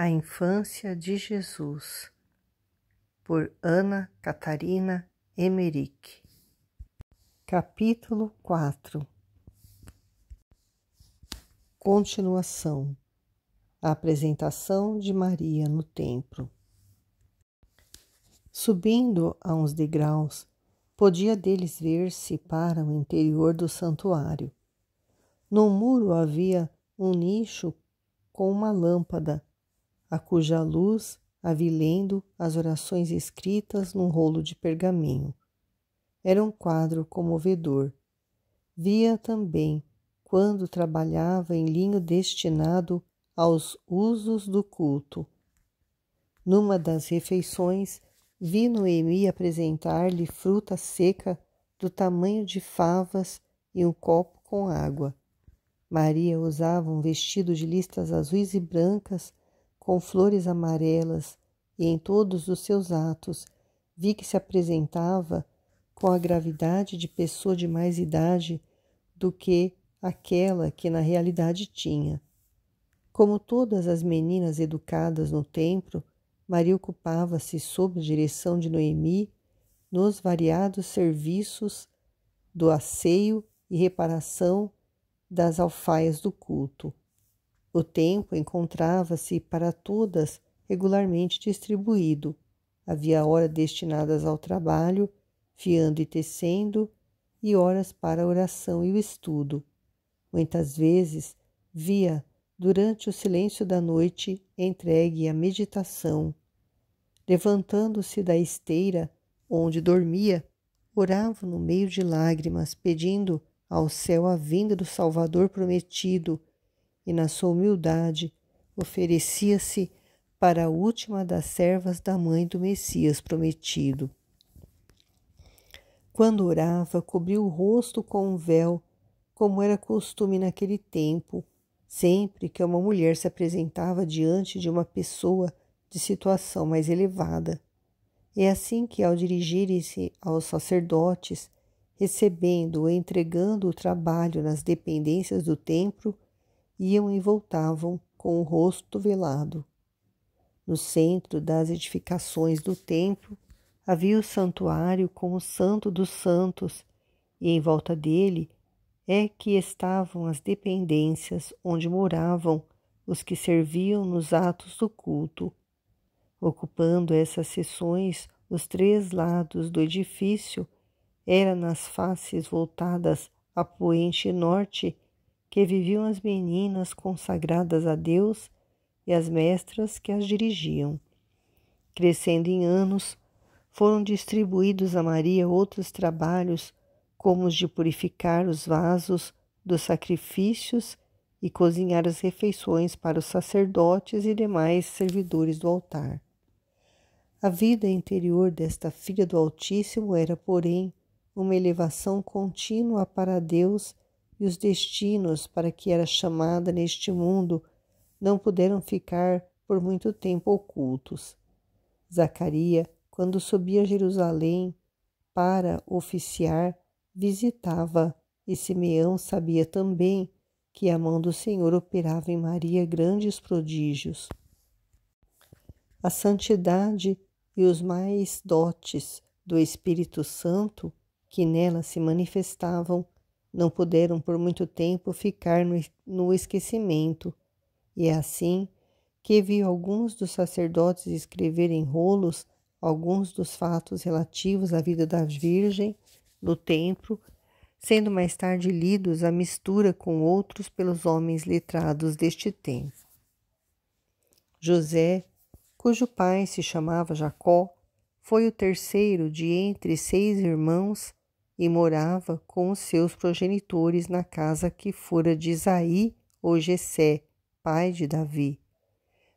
A Infância de Jesus, por Ana Catarina Emmerich. Capítulo 4. Continuação. A apresentação de Maria no templo. Subindo a uns degraus, podia deles ver-se para o interior do santuário. No muro havia um nicho com uma lâmpada, a cuja luz avilendo as orações escritas num rolo de pergaminho. Era um quadro comovedor. Via também quando trabalhava em linho destinado aos usos do culto. Numa das refeições, vi Noemi apresentar-lhe fruta seca do tamanho de favas e um copo com água. Maria usava um vestido de listas azuis e brancas com flores amarelas, e em todos os seus atos vi que se apresentava com a gravidade de pessoa de mais idade do que aquela que na realidade tinha. Como todas as meninas educadas no templo, Maria ocupava-se, sob a direção de Noemi, nos variados serviços do asseio e reparação das alfaias do culto. O tempo encontrava-se para todas regularmente distribuído. Havia horas destinadas ao trabalho, fiando e tecendo, e horas para a oração e o estudo. Muitas vezes via, durante o silêncio da noite, entregue à meditação. Levantando-se da esteira onde dormia, orava no meio de lágrimas, pedindo ao céu a vinda do Salvador prometido, e na sua humildade oferecia-se para a última das servas da mãe do Messias prometido. Quando orava, cobriu o rosto com um véu, como era costume naquele tempo, sempre que uma mulher se apresentava diante de uma pessoa de situação mais elevada. É assim que, ao dirigirem-se aos sacerdotes, recebendo ou entregando o trabalho nas dependências do templo, iam e voltavam com o rosto velado. No centro das edificações do templo havia o santuário com o Santo dos Santos, e em volta dele é que estavam as dependências onde moravam os que serviam nos atos do culto. Ocupando essas seções, os três lados do edifício, era nas faces voltadas a poente norte que viviam as meninas consagradas a Deus e as mestras que as dirigiam. Crescendo em anos, foram distribuídos a Maria outros trabalhos, como os de purificar os vasos dos sacrifícios e cozinhar as refeições para os sacerdotes e demais servidores do altar. A vida interior desta filha do Altíssimo era, porém, uma elevação contínua para Deus, e os destinos para que era chamada neste mundo não puderam ficar por muito tempo ocultos. Zacarias, quando subia a Jerusalém para oficiar, visitava, e Simeão sabia também que a mão do Senhor operava em Maria grandes prodígios. A santidade e os mais dotes do Espírito Santo que nela se manifestavam não puderam por muito tempo ficar no esquecimento, e é assim que viu alguns dos sacerdotes escrever em rolos alguns dos fatos relativos à vida da Virgem no templo, sendo mais tarde lidos à mistura com outros pelos homens letrados deste tempo. José, cujo pai se chamava Jacó, foi o terceiro de entre 6 irmãos e morava com os seus progenitores na casa que fora de Isaí ou Jessé, pai de Davi.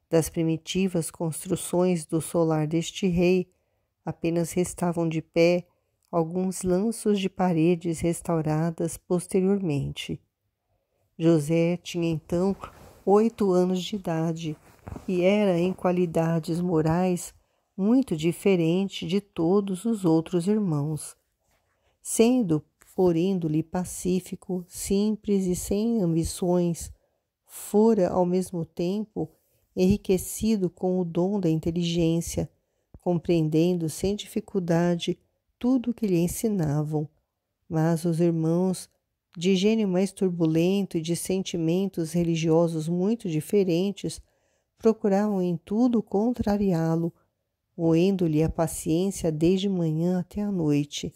Das primitivas construções do solar deste rei, apenas restavam de pé alguns lanços de paredes restauradas posteriormente. José tinha então 8 anos de idade e era em qualidades morais muito diferente de todos os outros irmãos. Sendo por índole pacífico, simples e sem ambições, fora ao mesmo tempo enriquecido com o dom da inteligência, compreendendo sem dificuldade tudo o que lhe ensinavam. Mas os irmãos, de gênio mais turbulento e de sentimentos religiosos muito diferentes, procuravam em tudo contrariá-lo, moendo-lhe a paciência desde manhã até a noite.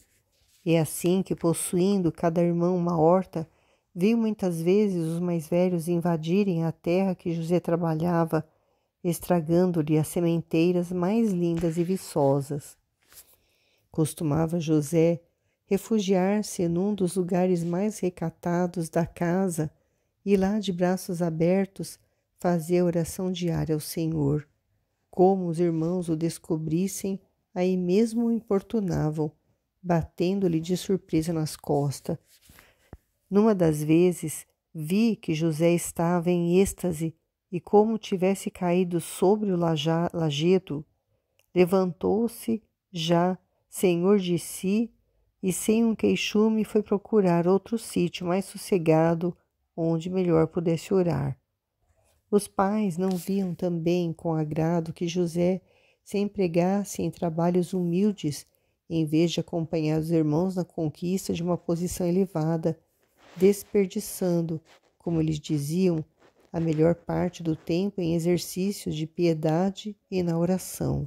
É assim que, possuindo cada irmão uma horta, viu muitas vezes os mais velhos invadirem a terra que José trabalhava, estragando-lhe as sementeiras mais lindas e viçosas. Costumava José refugiar-se num dos lugares mais recatados da casa e lá, de braços abertos, fazia oração diária ao Senhor. Como os irmãos o descobrissem, aí mesmo o importunavam, batendo-lhe de surpresa nas costas. Numa das vezes, vi que José estava em êxtase e, como tivesse caído sobre o lajedo, levantou-se já, senhor de si, e sem um queixume foi procurar outro sítio mais sossegado, onde melhor pudesse orar. Os pais não viam também com agrado que José se empregasse em trabalhos humildes, em vez de acompanhar os irmãos na conquista de uma posição elevada, desperdiçando, como eles diziam, a melhor parte do tempo em exercícios de piedade e na oração.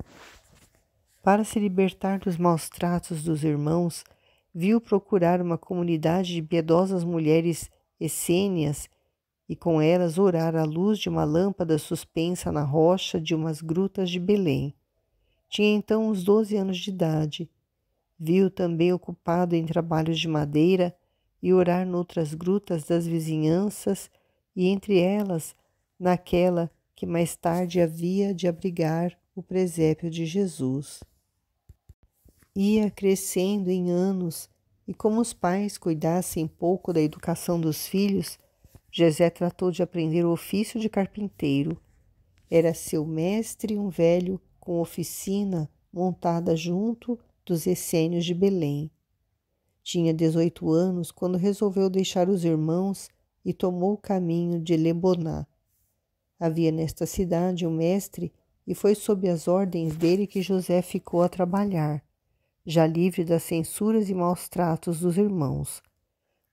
Para se libertar dos maus tratos dos irmãos, viu procurar uma comunidade de piedosas mulheres essênias e com elas orar à luz de uma lâmpada suspensa na rocha de umas grutas de Belém. Tinha então uns 12 anos de idade. Viu também ocupado em trabalhos de madeira e orar noutras grutas das vizinhanças e entre elas naquela que mais tarde havia de abrigar o presépio de Jesus. Ia crescendo em anos e, como os pais cuidassem pouco da educação dos filhos, José tratou de aprender o ofício de carpinteiro. Era seu mestre um velho com oficina montada junto dos essênios de Belém. Tinha 18 anos quando resolveu deixar os irmãos e tomou o caminho de Leboná. Havia nesta cidade um mestre e foi sob as ordens dele que José ficou a trabalhar, já livre das censuras e maus tratos dos irmãos.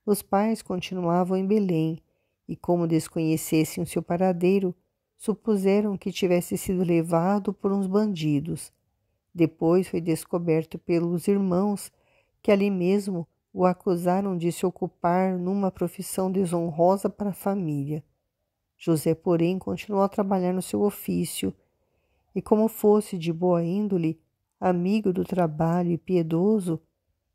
Os pais continuavam em Belém e, como desconhecessem o seu paradeiro, supuseram que tivesse sido levado por uns bandidos. Depois foi descoberto pelos irmãos que ali mesmo o acusaram de se ocupar numa profissão desonrosa para a família. José, porém, continuou a trabalhar no seu ofício e, como fosse de boa índole, amigo do trabalho e piedoso,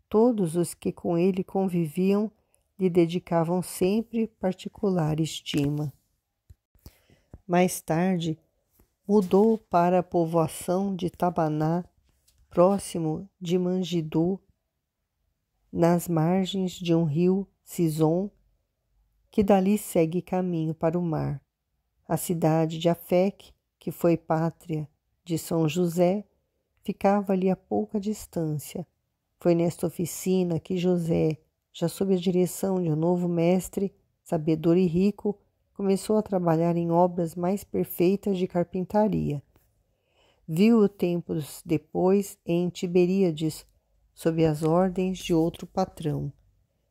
todos os que com ele conviviam lhe dedicavam sempre particular estima. Mais tarde, mudou para a povoação de Tabaná, próximo de Mangidô, nas margens de um rio Sison, que dali segue caminho para o mar. A cidade de Afec, que foi pátria de São José, ficava ali a pouca distância. Foi nesta oficina que José, já sob a direção de um novo mestre, sabedor e rico, começou a trabalhar em obras mais perfeitas de carpintaria. Viu-o tempos depois em Tiberíades, sob as ordens de outro patrão.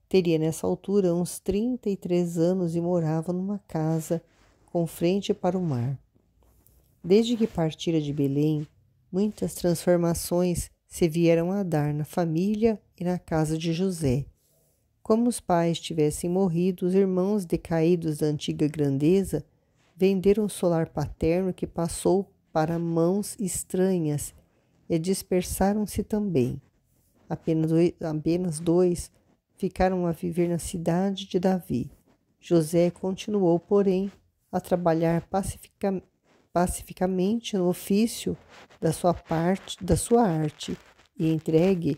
Teria nessa altura uns 33 anos e morava numa casa com frente para o mar. Desde que partira de Belém, muitas transformações se vieram a dar na família e na casa de José. Como os pais tivessem morrido, os irmãos decaídos da antiga grandeza venderam o solar paterno que passou para mãos estranhas e dispersaram-se também. Apenas dois ficaram a viver na cidade de Davi. José continuou, porém, a trabalhar pacificamente no ofício da sua arte e entregue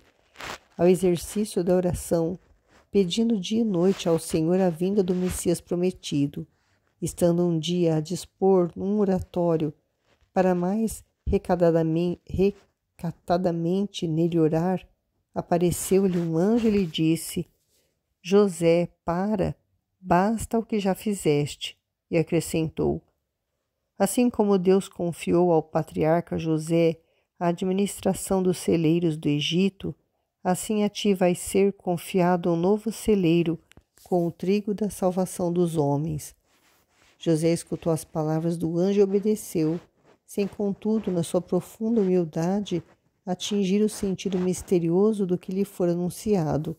ao exercício da oração, pedindo dia e noite ao Senhor a vinda do Messias prometido. Estando um dia a dispor num oratório para mais recatadamente nele orar, apareceu-lhe um anjo e lhe disse: José, basta o que já fizeste. E acrescentou: Assim como Deus confiou ao patriarca José a administração dos celeiros do Egito, assim a ti vai ser confiado um novo celeiro com o trigo da salvação dos homens. José escutou as palavras do anjo e obedeceu, sem contudo, na sua profunda humildade, atingir o sentido misterioso do que lhe fora anunciado.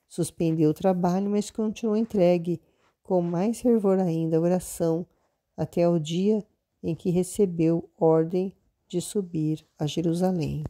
Suspendeu o trabalho, mas continuou entregue, com mais fervor ainda, a oração, até o dia em que recebeu ordem de subir a Jerusalém.